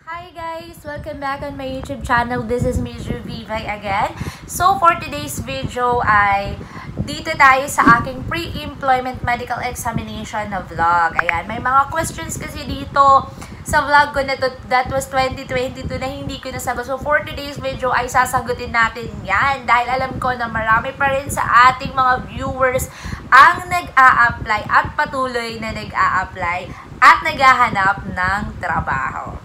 Hi guys! Welcome back on my YouTube channel. This is Mizu Vivay again. So for today's video ay dito tayo sa aking pre-employment medical examination na vlog. Ayan, may mga questions kasi dito sa vlog ko na to, that was 2022 na hindi ko nasagot. So for today's video ay sasagutin natin yan dahil alam ko na marami pa rin sa ating mga viewers ang nag-a-apply at patuloy na nag-a-apply at naghahanap ng trabaho.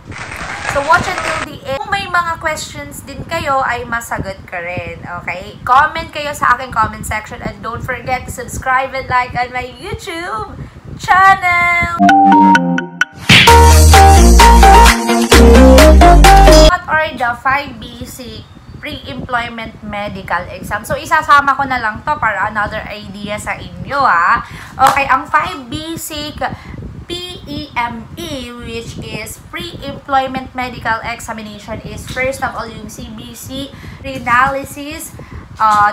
So, watch until the end. Kung may mga questions din kayo, ay masagot ko rin. Okay? Comment kayo sa aking comment section and don't forget to subscribe and like on my YouTube channel! What are the 5 basic pre-employment medical exam? So, isasama ko na lang to para another idea sa inyo, ha? Okay, ang 5 basic PEME, which is pre-employment medical examination, is first of all yung CBC, reanalysis,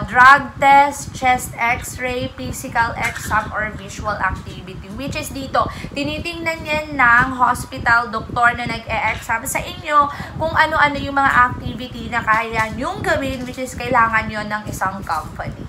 drug test, chest x-ray, physical exam, or visual activity, which is dito, tinitingnan yan ng hospital doktor na nag-e-exam sa inyo kung ano-ano yung mga activity na kaya nyong gawin, which is kailangan yon ng isang company.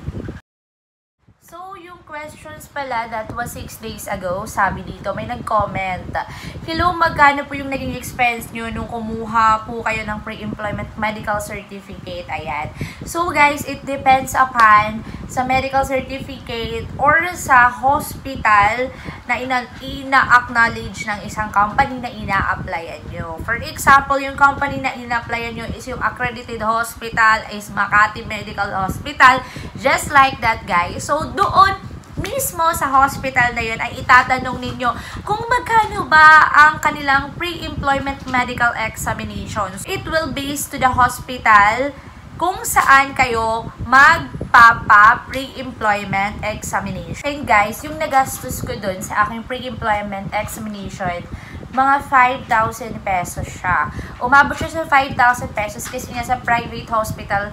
So, yung questions pala, that was 6 days ago, sabi dito, may nag-comment. Hello, magkano po yung naging expense nyo nung kumuha po kayo ng pre-employment medical certificate? Ayan. So, guys, it depends upon sa medical certificate or sa hospital na ina-acknowledge ng isang company na ina-applyan nyo. For example, yung company na ina-applyan nyo is yung accredited hospital, is Makati Medical Hospital. Just like that, guys. So, doon mismo sa hospital na yun ay itatanong ninyo kung magkano ba ang kanilang pre-employment medical examinations. It will base to the hospital kung saan kayo magpapa pre-employment examination. And guys, yung nagastos ko dun sa aking pre-employment examination, mga 5,000 pesos siya. Umabot siya sa 5,000 pesos kasi nga sa private hospital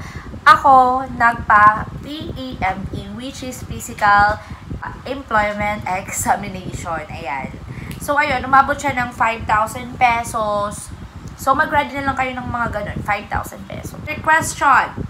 ako nagpa-PEME, which is Physical Employment Examination. Ayan. So, ayun, umabot siya ng 5,000 pesos. So, mag-grad na lang kayo ng mga ganun, 5,000 pesos. Third question.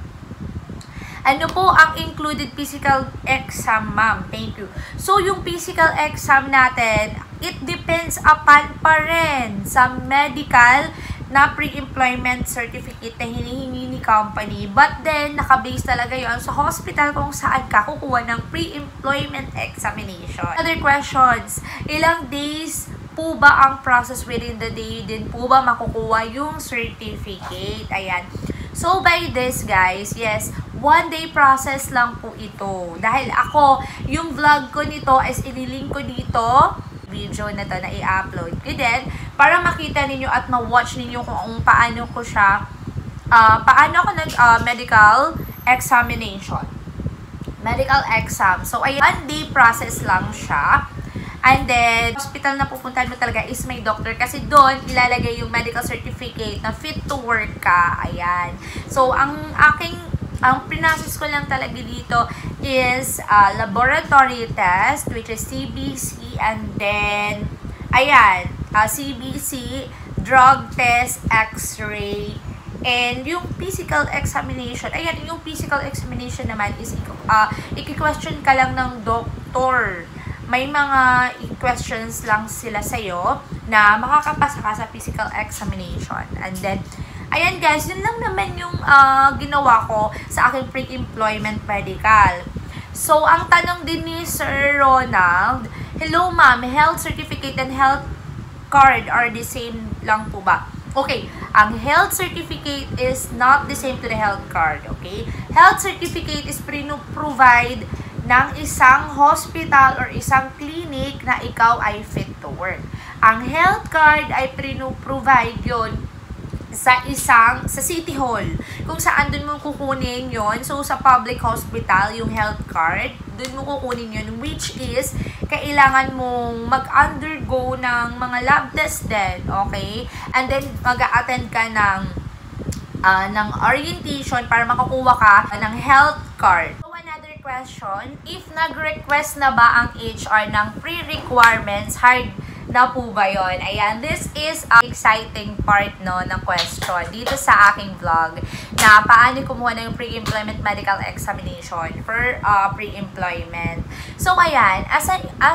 Ano po ang included physical exam, ma'am? Thank you. So, yung physical exam natin, it depends upon pa rin sa medical na pre-employment certificate na hinihingi ni company. But then, nakabase talaga yon sa hospital kung saan ka kukuha ng pre-employment examination. Other questions. Ilang days po ba ang process within the day din po ba makukuha yung certificate? Ayan. So, by this, guys, yes, 1 day process lang po ito. Dahil ako, yung vlog ko nito is ililink ko dito, video na to na i-upload ko din para makita ninyo at ma-watch ninyo kung paano ko siya, paano ako medical examination. Medical exam. So, ay 1 day process lang siya. And then, hospital na pupuntahan mo talaga is may doctor kasi doon ilalagay yung medical certificate na fit to work ka. Ayan. So, ang pinasis ko lang talaga dito is laboratory test, which is CBC, and then, ayan, CBC, drug test, x-ray, and yung physical examination. Ayan, yung physical examination naman is i-question ka lang ng doktor. May mga questions lang sila sa'yo na makakapasa ka sa physical examination. And then, ayan guys, yun lang naman yung ginawa ko sa aking pre-employment medical. So, ang tanong din ni Sir Ronald, hello ma'am, health certificate and health card are the same lang po ba? Okay, ang health certificate is not the same to the health card, okay? Health certificate is provide ng isang hospital or isang clinic na ikaw ay fit to work. Ang health card ay provide yon sa City Hall, kung saan dun mo kukunin yon. So, sa public hospital, yung health card, dun mo kukunin yon, which is, kailangan mong mag-undergo ng mga lab test din, okay? And then, mag-a-attend ka ng orientation para makakuha ka ng health card. So, another question, if nag-request na ba ang HR ng pre-requirements, hard na po ba yun? Ayan, this is ang exciting part no, ng question dito sa aking vlog na paano kumuha ng pre-employment medical examination for pre-employment. So, ayan, as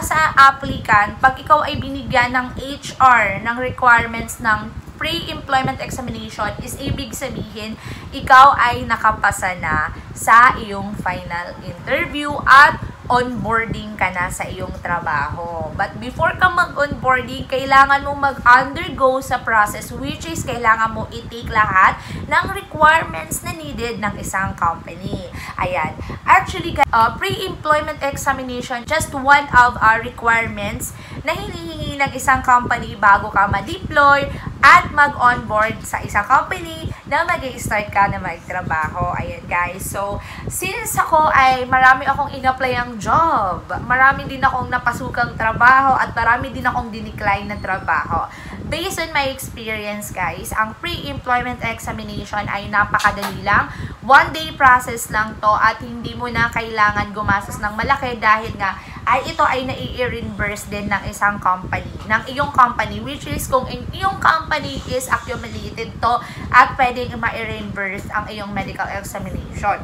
a applicant, pag ikaw ay binigyan ng HR ng requirements ng pre-employment examination is ibig sabihin, ikaw ay nakapasa na sa iyong final interview at onboarding ka na sa iyong trabaho. But before ka mag-onboarding, kailangan mo mag-undergo sa process which is kailangan mo i-take lahat ng requirements na needed ng isang company. Ayan. Actually, pre-employment examination, just one of our requirements na hinihingi ng isang company bago ka ma-deploy at mag-onboard sa isang company na mag-i-start ka na magtrabaho. Ayan guys. So, since ako ay marami akong in-apply ang job, marami din akong napasukang trabaho at marami din akong dinecline na trabaho. Based on my experience guys, ang pre-employment examination ay napakadali lang. One-day process lang to at hindi mo na kailangan gumastos ng malaki dahil nga ay ito ay nai-reimburse din ng isang company, ng iyong company, which is kung iyong company is accumulated to at pwedeng ma-reimburse ang iyong medical examination.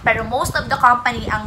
Pero most of the company, ang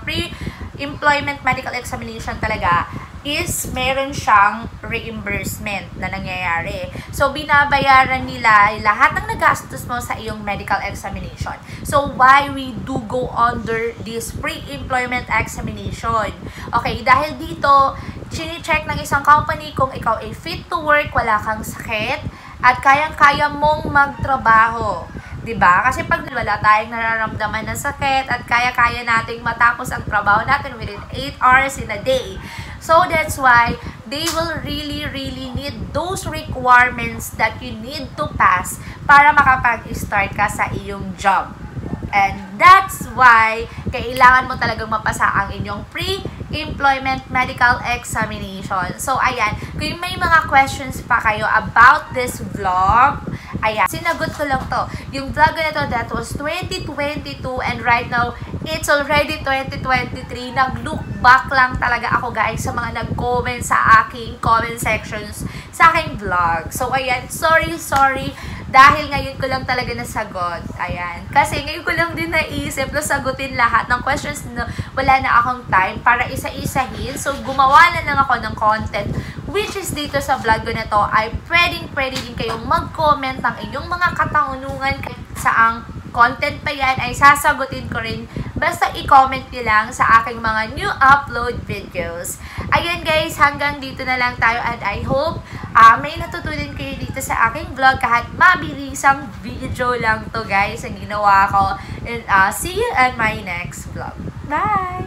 pre-employment medical examination talaga is meron siyang reimbursement na nangyayari. So, binabayaran nila lahat ng nagastos mo sa iyong medical examination. So, why we do go under this pre-employment examination? Okay, dahil dito, chine-check ng isang company kung ikaw ay fit to work, wala kang sakit, at kayang-kaya mong magtrabaho. Diba? Kasi pag wala tayong nararamdaman ng sakit at kaya-kaya nating matapos ang trabaho natin within 8 hours in a day. So, that's why they will really need those requirements that you need to pass para makapag-start ka sa iyong job. And that's why kailangan mo talagang mapasa ang inyong pre-employment medical examination. So, ayan. Kung may mga questions pa kayo about this vlog, ayan, sinagot ko lang to. Yung vlog na to, that was 2022 and right now, it's already 2023. Nag-look back lang talaga ako guys sa mga nag-comment sa aking comment sections sa aking vlog. So, ayan, sorry. Dahil ngayon ko lang talaga nasagot. Ayan. Kasi ngayon ko lang din naisip na sagutin lahat ng questions na wala na akong time para isa-isahin. So, gumawa na lang ako ng content which is dito sa vlog ko na to ay pwede din kayong mag-comment ng inyong mga katanungan sa ang content pa yan ay sasagutin ko rin. Basta i-comment nyo lang sa aking mga new upload videos. Ayan guys, hanggang dito na lang tayo and I hope may natutunan kayo dito sa aking vlog kahit mabilisang video lang to guys ang ginawa ko. And see you at my next vlog. Bye!